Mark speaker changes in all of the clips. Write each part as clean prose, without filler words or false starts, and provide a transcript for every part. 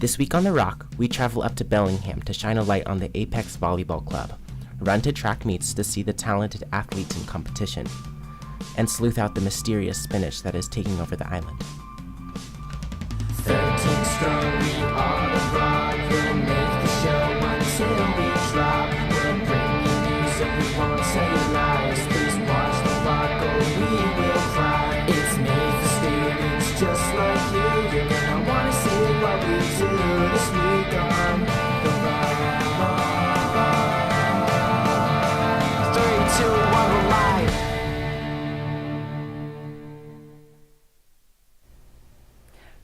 Speaker 1: This week on The Rock, we travel up to Bellingham to shine a light on the Apex Volleyball Club, run to track meets to see the talented athletes in competition, and sleuth out the mysterious spinach that is taking over the island.
Speaker 2: 13 strong, we are The Rock. We'll make the show until we drop. We'll bring you news and we won't tell you lies. Please watch The Rock or we will cry. It's made for students just like you. You're gonna wanna see what we do this week on The Rock. 3, 2, 1, we're live.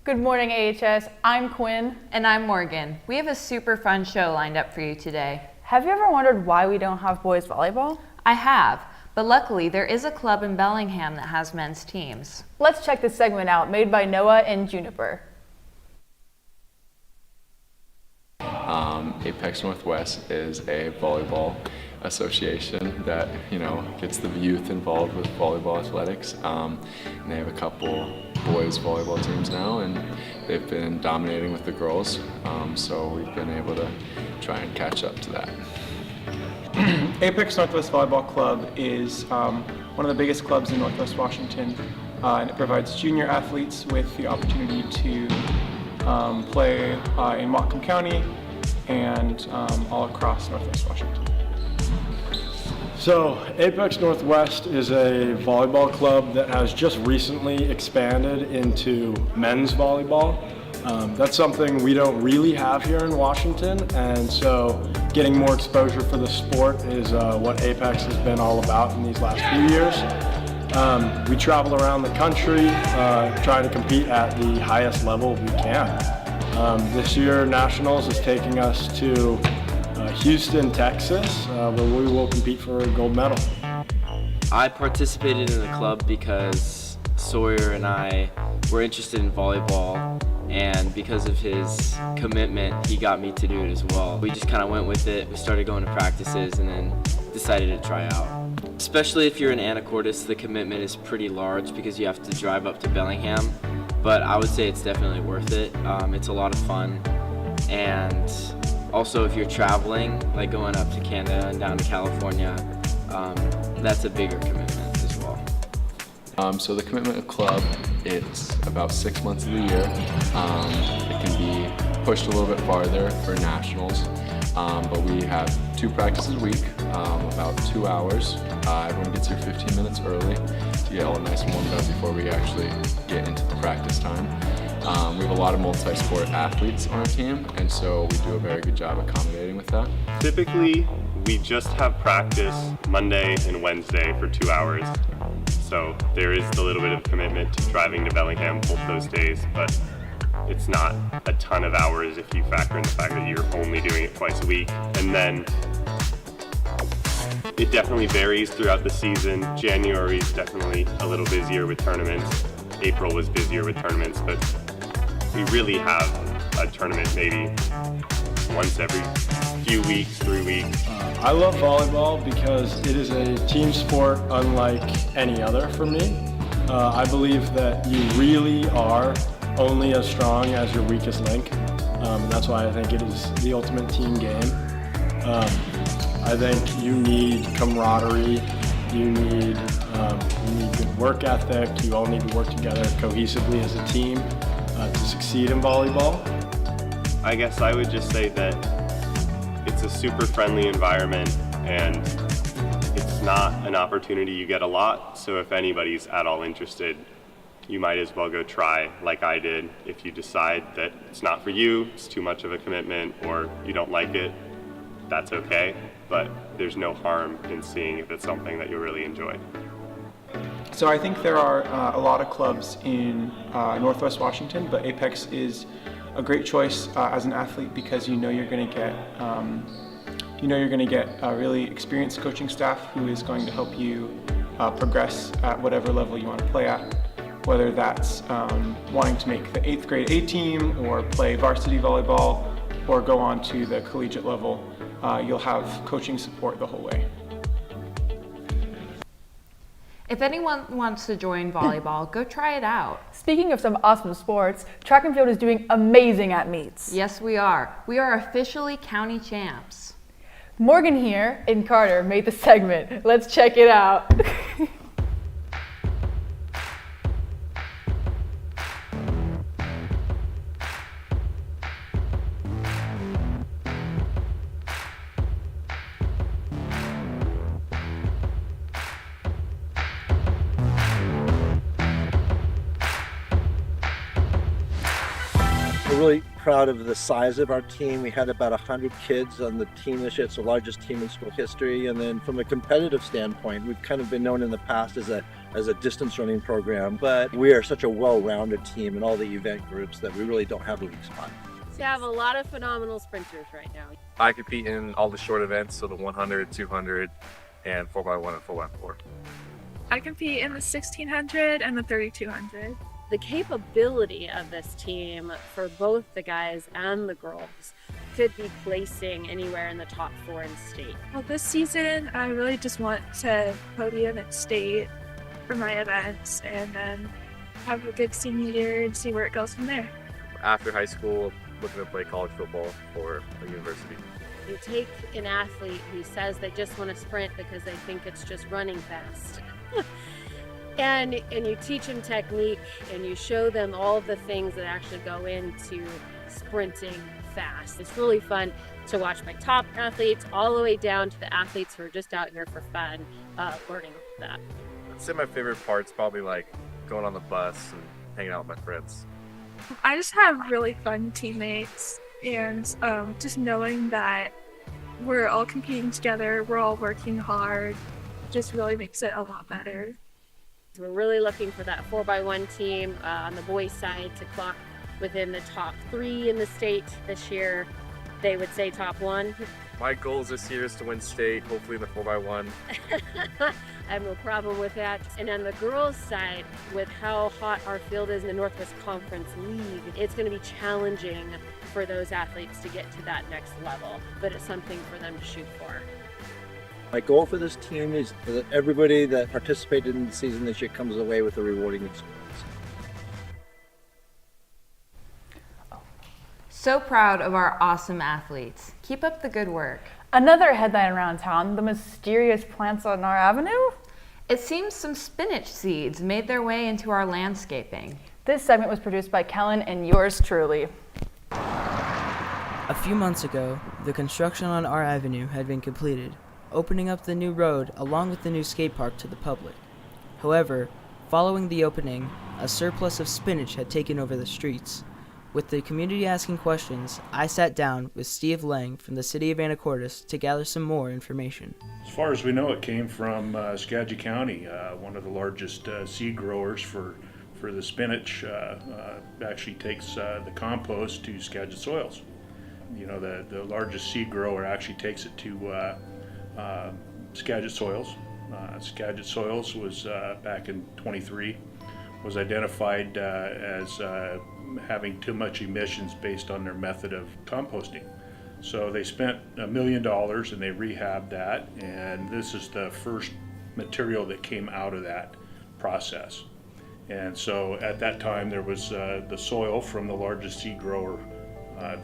Speaker 3: Good morning, AHS. I'm Quinn.
Speaker 4: And I'm Morgan. We have a super fun show lined up for you today.
Speaker 3: Have you ever wondered why we don't have boys volleyball?
Speaker 4: I have, but luckily there is a club in Bellingham that has men's teams.
Speaker 3: Let's check this segment out, made by Noah and Juniper.
Speaker 5: Apex Northwest is a volleyball association that, gets the youth involved with volleyball athletics. And they have a couple boys volleyball teams now, and they've been dominating with the girls. So we've been able to try and catch up to that.
Speaker 6: Apex Northwest Volleyball Club is one of the biggest clubs in Northwest Washington, and it provides junior athletes with the opportunity to play in Whatcom County and all across Northwest Washington.
Speaker 7: So Apex Northwest is a volleyball club that has just recently expanded into men's volleyball. That's something we don't really have here in Washington, and so getting more exposure for the sport is what Apex has been all about in these last few years. We travel around the country trying to compete at the highest level we can. This year, Nationals is taking us to Houston, Texas, where we will compete for a gold medal.
Speaker 8: I participated in the club because Sawyer and I were interested in volleyball, and because of his commitment, he got me to do it as well. We just kind of went with it. We started going to practices and then decided to try out. Especially if you're in Anacortes, the commitment is pretty large because you have to drive up to Bellingham, but I would say it's definitely worth it. It's a lot of fun, and also if you're traveling, like going up to Canada and down to California, that's a bigger commitment as well.
Speaker 5: So the commitment club, it's about 6 months of the year. It can be pushed a little bit farther for nationals, but we have 2 practices a week, about 2 hours. Everyone gets here 15 minutes early to get all nice and warmed up before we actually get into the practice time. We have a lot of multi-sport athletes on our team, and so we do a very good job accommodating with that.
Speaker 9: Typically, we just have practice Monday and Wednesday for 2 hours. So there is a little bit of commitment to driving to Bellingham both those days, but it's not a ton of hours if you factor in the fact that you're only doing it twice a week. And then it definitely varies throughout the season. January is definitely a little busier with tournaments. April was busier with tournaments, but we really have a tournament maybe once every few weeks, 3 weeks.
Speaker 7: I love volleyball because it is a team sport unlike any other for me. I believe that you really are only as strong as your weakest link. That's why I think it is the ultimate team game. I think you need camaraderie, you need good work ethic, you all need to work together cohesively as a team to succeed in volleyball.
Speaker 9: I guess I would just say that it's a super friendly environment, and it's not an opportunity you get a lot, so if anybody's at all interested, you might as well go try like I did. If you decide that it's not for you, it's too much of a commitment, or you don't like it, that's okay, but there's no harm in seeing if it's something that you'll really enjoy.
Speaker 6: So I think there are a lot of clubs in Northwest Washington, but Apex is a great choice as an athlete because you're going to get a really experienced coaching staff who is going to help you progress at whatever level you want to play at, whether that's wanting to make the 8th grade A team or play varsity volleyball or go on to the collegiate level. You'll have coaching support the whole way.
Speaker 4: If anyone wants to join volleyball, go try it out.
Speaker 3: Speaking of some awesome sports, track and field is doing amazing at meets.
Speaker 4: Yes, we are. We are officially county champs.
Speaker 3: Morgan here and Carter made the segment. Let's check it out.
Speaker 10: We're really proud of the size of our team. We had about 100 kids on the team this year. It's the largest team in school history. And then from a competitive standpoint, we've kind of been known in the past as a distance running program, but we are such a well-rounded team in all the event groups that we really don't have a weak spot.
Speaker 11: We have a lot of phenomenal sprinters right now.
Speaker 12: I compete in all the short events, so the 100, 200, and 4x1 and 4x4.
Speaker 13: I compete in the 1600 and the 3200.
Speaker 11: The capability of this team for both the guys and the girls could be placing anywhere in the top 4 in state.
Speaker 13: Well, this season, I really just want to podium at state for my events and then have a good senior year and see where it goes from there.
Speaker 12: After high school, looking to play college football for a university.
Speaker 11: You take an athlete who says they just want to sprint because they think it's just running fast. And you teach them technique and you show them all of the things that actually go into sprinting fast. It's really fun to watch my top athletes all the way down to the athletes who are just out here for fun, learning that.
Speaker 12: I'd say my favorite part's probably like going on the bus and hanging out with my friends.
Speaker 13: I just have really fun teammates and just knowing that we're all competing together, we're all working hard, just really makes it a lot better.
Speaker 11: So we're really looking for that 4x1 team on the boys' side to clock within the top 3 in the state this year. They would say top 1.
Speaker 12: My goals this year is to win state, hopefully in the 4x1.
Speaker 11: I have no problem with that. And on the girls' side, with how hot our field is in the Northwest Conference League, it's going to be challenging for those athletes to get to that next level, but it's something for them to shoot for.
Speaker 10: My goal for this team is that everybody that participated in the season this year comes away with a rewarding experience.
Speaker 4: So proud of our awesome athletes. Keep up the good work.
Speaker 3: Another headline around town, the mysterious plants on our avenue?
Speaker 4: It seems some spinach seeds made their way into our landscaping.
Speaker 3: This segment was produced by Kellen and yours truly.
Speaker 14: A few months ago, the construction on our avenue had been completed, opening up the new road along with the new skate park to the public. However, following the opening, a surplus of spinach had taken over the streets. With the community asking questions, I sat down with Steve Lang from the city of Anacortes to gather some more information.
Speaker 15: As far as we know, it came from Skagit County, one of the largest seed growers for the spinach. Actually takes the compost to Skagit Soils. You know, the largest seed grower actually takes it to Skagit Soils. Skagit Soils was back in 23 was identified as having too much emissions based on their method of composting. So they spent $1 million and they rehabbed that, and this is the first material that came out of that process. And so at that time there was the soil from the largest seed grower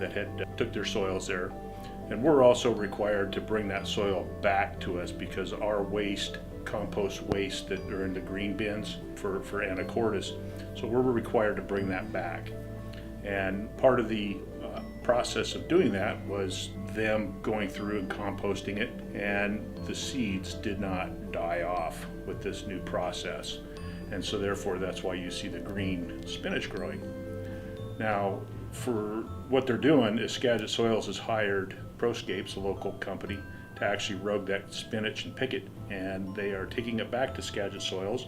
Speaker 15: that had took their soils there. And we're also required to bring that soil back to us because our waste, compost waste that are in the green bins for Anacortes, so we're required to bring that back. And part of the process of doing that was them going through and composting it, and the seeds did not die off with this new process. And so therefore that's why you see the green spinach growing. Now, for what they're doing is Skagit Soils has hired Proscapes, a local company, to actually rogue that spinach and pick it, and they are taking it back to Skagit Soils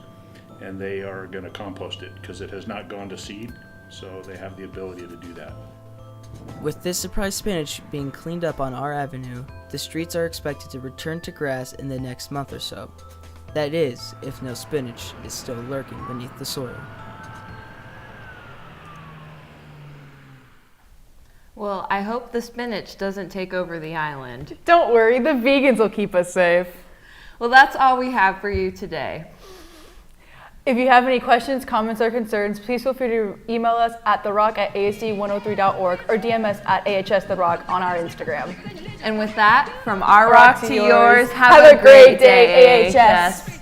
Speaker 15: and they are going to compost it because it has not gone to seed, so they have the ability to do that.
Speaker 14: With this surprise spinach being cleaned up on our avenue, the streets are expected to return to grass in the next month or so. That is, if no spinach is still lurking beneath the soil.
Speaker 4: Well, I hope the spinach doesn't take over the island.
Speaker 3: Don't worry, the vegans will keep us safe.
Speaker 4: Well, that's all we have for you today.
Speaker 3: If you have any questions, comments, or concerns, please feel free to email us at therock@asd103.org or DM us at ahstherock on our Instagram.
Speaker 4: And with that, from our rock to yours, have
Speaker 3: a
Speaker 4: a great
Speaker 3: day,
Speaker 4: day, AHS.